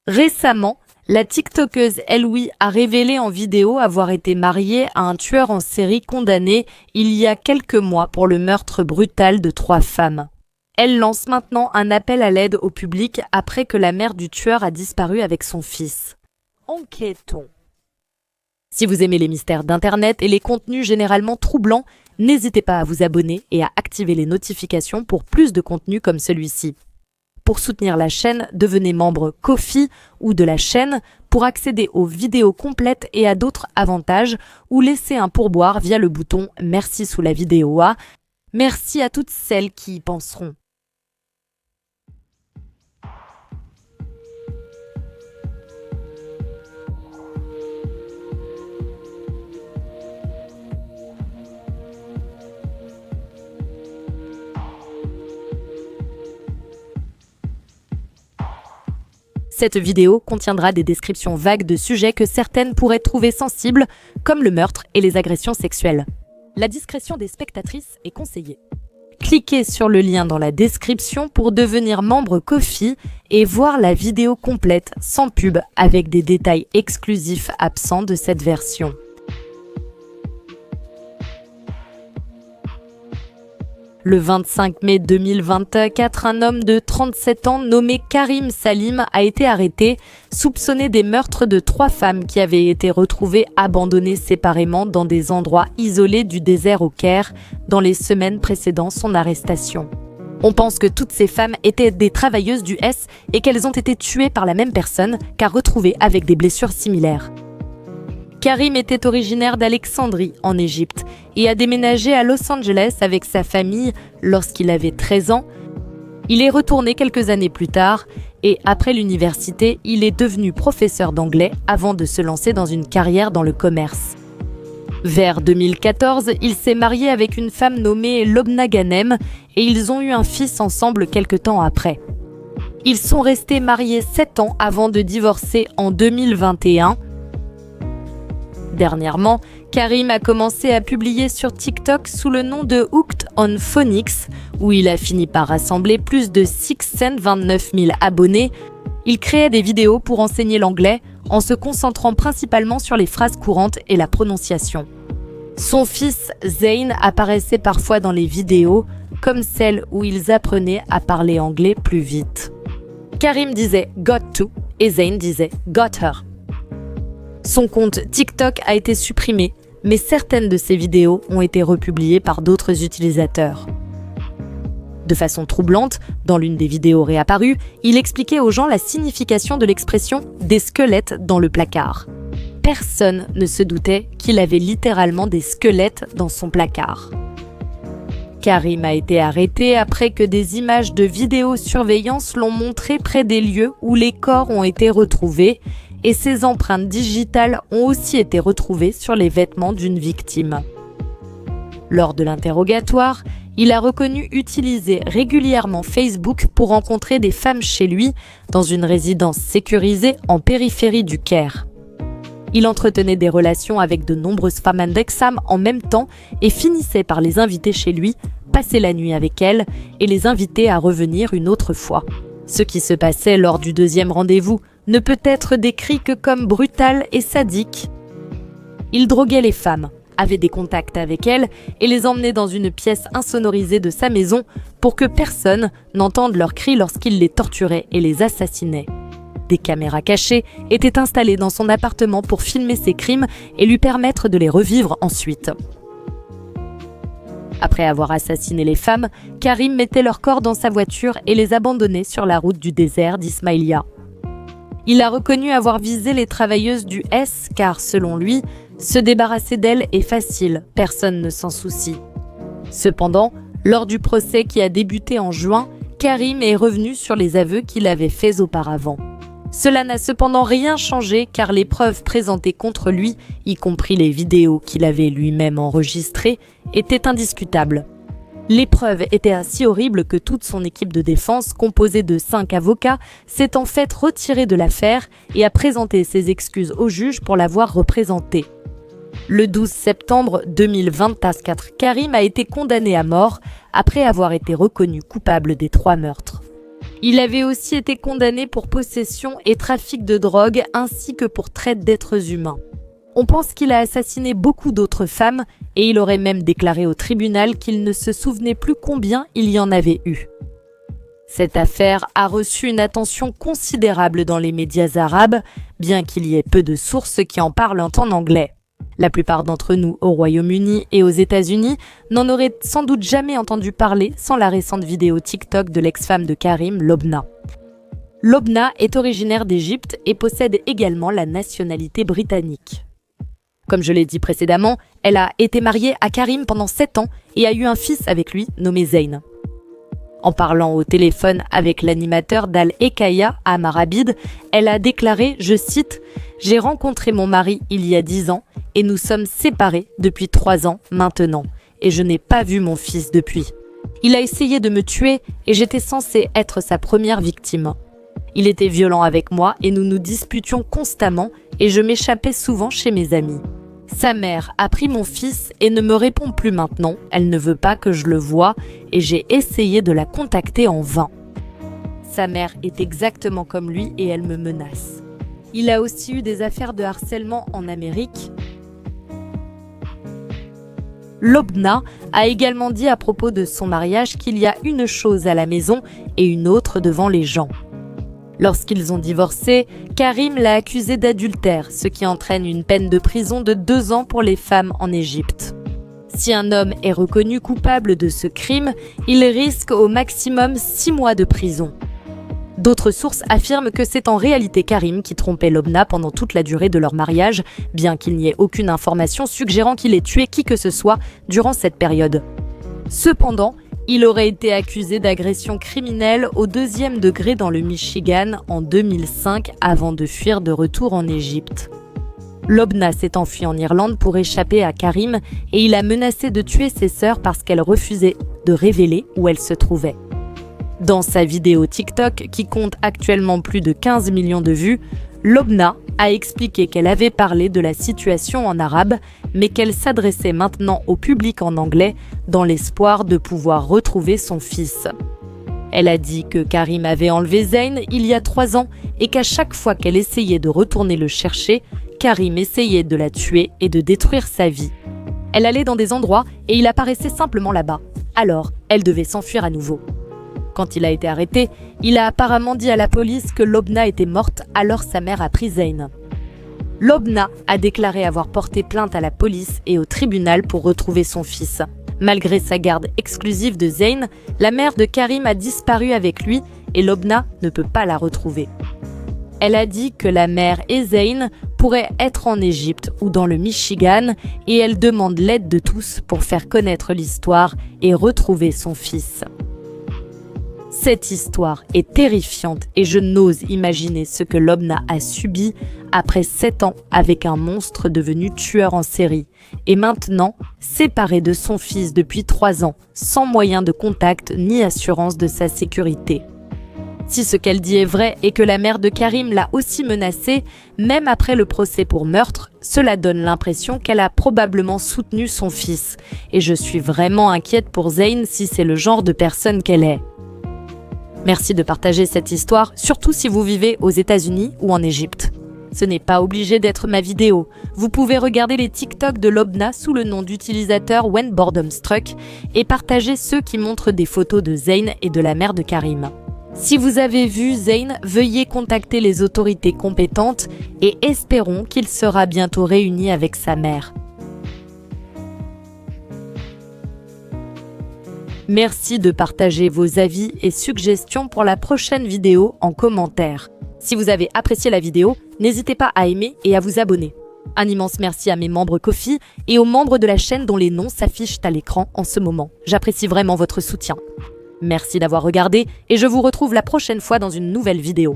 Récemment, la TikTokeuse Elwi a révélé en vidéo avoir été mariée à un tueur en série condamné il y a quelques mois pour le meurtre brutal de 3 femmes. Elle lance maintenant un appel à l'aide au public après que la mère du tueur a disparu avec son fils. Enquêtons. Si vous aimez les mystères d'Internet et les contenus généralement troublants, n'hésitez pas à vous abonner et à activer les notifications pour plus de contenus comme celui-ci. Pour soutenir la chaîne, devenez membre Ko-fi ou de la chaîne pour accéder aux vidéos complètes et à d'autres avantages ou laissez un pourboire via le bouton « Merci » sous la vidéo. Merci à toutes celles qui y penseront. Cette vidéo contiendra des descriptions vagues de sujets que certaines pourraient trouver sensibles, comme le meurtre et les agressions sexuelles. La discrétion des spectatrices est conseillée. Cliquez sur le lien dans la description pour devenir membre Ko-fi et voir la vidéo complète sans pub avec des détails exclusifs absents de cette version. Le 25 mai 2024, un homme de 37 ans nommé Karim Salim a été arrêté, soupçonné des meurtres de 3 femmes qui avaient été retrouvées abandonnées séparément dans des endroits isolés du désert au Caire dans les semaines précédant son arrestation. On pense que toutes ces femmes étaient des travailleuses du S et qu'elles ont été tuées par la même personne car retrouvées avec des blessures similaires. Karim était originaire d'Alexandrie, en Égypte, et a déménagé à Los Angeles avec sa famille lorsqu'il avait 13 ans. Il est retourné quelques années plus tard, et après l'université, il est devenu professeur d'anglais avant de se lancer dans une carrière dans le commerce. Vers 2014, il s'est marié avec une femme nommée Lobna Ghanem, et ils ont eu un fils ensemble quelque temps après. Ils sont restés mariés 7 ans avant de divorcer en 2021. Dernièrement, Karim a commencé à publier sur TikTok sous le nom de Hooked on Phonics, où il a fini par rassembler plus de 629 000 abonnés. Il créait des vidéos pour enseigner l'anglais en se concentrant principalement sur les phrases courantes et la prononciation. Son fils Zayn apparaissait parfois dans les vidéos, comme celle où ils apprenaient à parler anglais plus vite. Karim disait « got to » et Zayn disait « got her ». Son compte TikTok a été supprimé, mais certaines de ses vidéos ont été republiées par d'autres utilisateurs. De façon troublante, dans l'une des vidéos réapparues, il expliquait aux gens la signification de l'expression « des squelettes dans le placard ». Personne ne se doutait qu'il avait littéralement des squelettes dans son placard. Karim a été arrêté après que des images de vidéosurveillance l'ont montré près des lieux où les corps ont été retrouvés et ses empreintes digitales ont aussi été retrouvées sur les vêtements d'une victime. Lors de l'interrogatoire, il a reconnu utiliser régulièrement Facebook pour rencontrer des femmes chez lui dans une résidence sécurisée en périphérie du Caire. Il entretenait des relations avec de nombreuses femmes indexames en même temps et finissait par les inviter chez lui, passer la nuit avec elles et les inviter à revenir une autre fois. Ce qui se passait lors du 2e rendez-vous ne peut être décrit que comme brutal et sadique. Il droguait les femmes, avait des contacts avec elles et les emmenait dans une pièce insonorisée de sa maison pour que personne n'entende leurs cris lorsqu'il les torturait et les assassinait. Des caméras cachées étaient installées dans son appartement pour filmer ses crimes et lui permettre de les revivre ensuite. Après avoir assassiné les femmes, Karim mettait leur corps dans sa voiture et les abandonnait sur la route du désert d'Ismaïlia. Il a reconnu avoir visé les travailleuses du S car, selon lui, se débarrasser d'elles est facile, personne ne s'en soucie. Cependant, lors du procès qui a débuté en juin, Karim est revenu sur les aveux qu'il avait faits auparavant. Cela n'a cependant rien changé car les preuves présentées contre lui, y compris les vidéos qu'il avait lui-même enregistrées, étaient indiscutables. Les preuves étaient si horribles que toute son équipe de défense, composée de 5 avocats, s'est en fait retirée de l'affaire et a présenté ses excuses au juge pour l'avoir représenté. Le 12 septembre 2024, Karim a été condamné à mort après avoir été reconnu coupable des 3 meurtres. Il avait aussi été condamné pour possession et trafic de drogue ainsi que pour traite d'êtres humains. On pense qu'il a assassiné beaucoup d'autres femmes et il aurait même déclaré au tribunal qu'il ne se souvenait plus combien il y en avait eu. Cette affaire a reçu une attention considérable dans les médias arabes, bien qu'il y ait peu de sources qui en parlent en anglais. La plupart d'entre nous au Royaume-Uni et aux États-Unis n'en auraient sans doute jamais entendu parler sans la récente vidéo TikTok de l'ex-femme de Karim, Lobna. Lobna est originaire d'Égypte et possède également la nationalité britannique. Comme je l'ai dit précédemment, elle a été mariée à Karim pendant 7 ans et a eu un fils avec lui nommé Zayn. En parlant au téléphone avec l'animateur d'Al-Hekaya, Amar Abid, elle a déclaré, je cite, « J'ai rencontré mon mari il y a 10 ans et nous sommes séparés depuis 3 ans maintenant et je n'ai pas vu mon fils depuis. Il a essayé de me tuer et j'étais censée être sa première victime. Il était violent avec moi et nous nous disputions constamment et je m'échappais souvent chez mes amis. Sa mère a pris mon fils et ne me répond plus maintenant, elle ne veut pas que je le voie et j'ai essayé de la contacter en vain. Sa mère est exactement comme lui et elle me menace. Il a aussi eu des affaires de harcèlement en Amérique. Lobna a également dit à propos de son mariage qu'il y a une chose à la maison et une autre devant les gens. Lorsqu'ils ont divorcé, Karim l'a accusé d'adultère, ce qui entraîne une peine de prison de 2 ans pour les femmes en Égypte. Si un homme est reconnu coupable de ce crime, il risque au maximum 6 mois de prison. D'autres sources affirment que c'est en réalité Karim qui trompait Lobna pendant toute la durée de leur mariage, bien qu'il n'y ait aucune information suggérant qu'il ait tué qui que ce soit durant cette période. Cependant, il aurait été accusé d'agression criminelle au 2e degré dans le Michigan en 2005 avant de fuir de retour en Égypte. Lobna s'est enfui en Irlande pour échapper à Karim et il a menacé de tuer ses sœurs parce qu'elles refusaient de révéler où elles se trouvaient. Dans sa vidéo TikTok, qui compte actuellement plus de 15 millions de vues, Lobna a expliqué qu'elle avait parlé de la situation en arabe, mais qu'elle s'adressait maintenant au public en anglais dans l'espoir de pouvoir retrouver son fils. Elle a dit que Karim avait enlevé Zayn il y a 3 ans et qu'à chaque fois qu'elle essayait de retourner le chercher, Karim essayait de la tuer et de détruire sa vie. Elle allait dans des endroits et il apparaissait simplement là-bas. Alors, elle devait s'enfuir à nouveau. Quand il a été arrêté, il a apparemment dit à la police que Lobna était morte, alors sa mère a pris Zayn. Lobna a déclaré avoir porté plainte à la police et au tribunal pour retrouver son fils. Malgré sa garde exclusive de Zayn, la mère de Karim a disparu avec lui et Lobna ne peut pas la retrouver. Elle a dit que la mère et Zayn pourraient être en Égypte ou dans le Michigan et elle demande l'aide de tous pour faire connaître l'histoire et retrouver son fils. Cette histoire est terrifiante et je n'ose imaginer ce que Lobna a subi après 7 ans avec un monstre devenu tueur en série et maintenant séparé de son fils depuis 3 ans, sans moyen de contact ni assurance de sa sécurité. Si ce qu'elle dit est vrai et que la mère de Karim l'a aussi menacée, même après le procès pour meurtre, cela donne l'impression qu'elle a probablement soutenu son fils. Et je suis vraiment inquiète pour Zayn si c'est le genre de personne qu'elle est. Merci de partager cette histoire, surtout si vous vivez aux États-Unis ou en Égypte. Ce n'est pas obligé d'être ma vidéo. Vous pouvez regarder les TikTok de Lobna sous le nom d'utilisateur When Boredom Struck et partager ceux qui montrent des photos de Zayn et de la mère de Karim. Si vous avez vu Zayn, veuillez contacter les autorités compétentes et espérons qu'il sera bientôt réuni avec sa mère. Merci de partager vos avis et suggestions pour la prochaine vidéo en commentaire. Si vous avez apprécié la vidéo, n'hésitez pas à aimer et à vous abonner. Un immense merci à mes membres Ko-fi et aux membres de la chaîne dont les noms s'affichent à l'écran en ce moment. J'apprécie vraiment votre soutien. Merci d'avoir regardé et je vous retrouve la prochaine fois dans une nouvelle vidéo.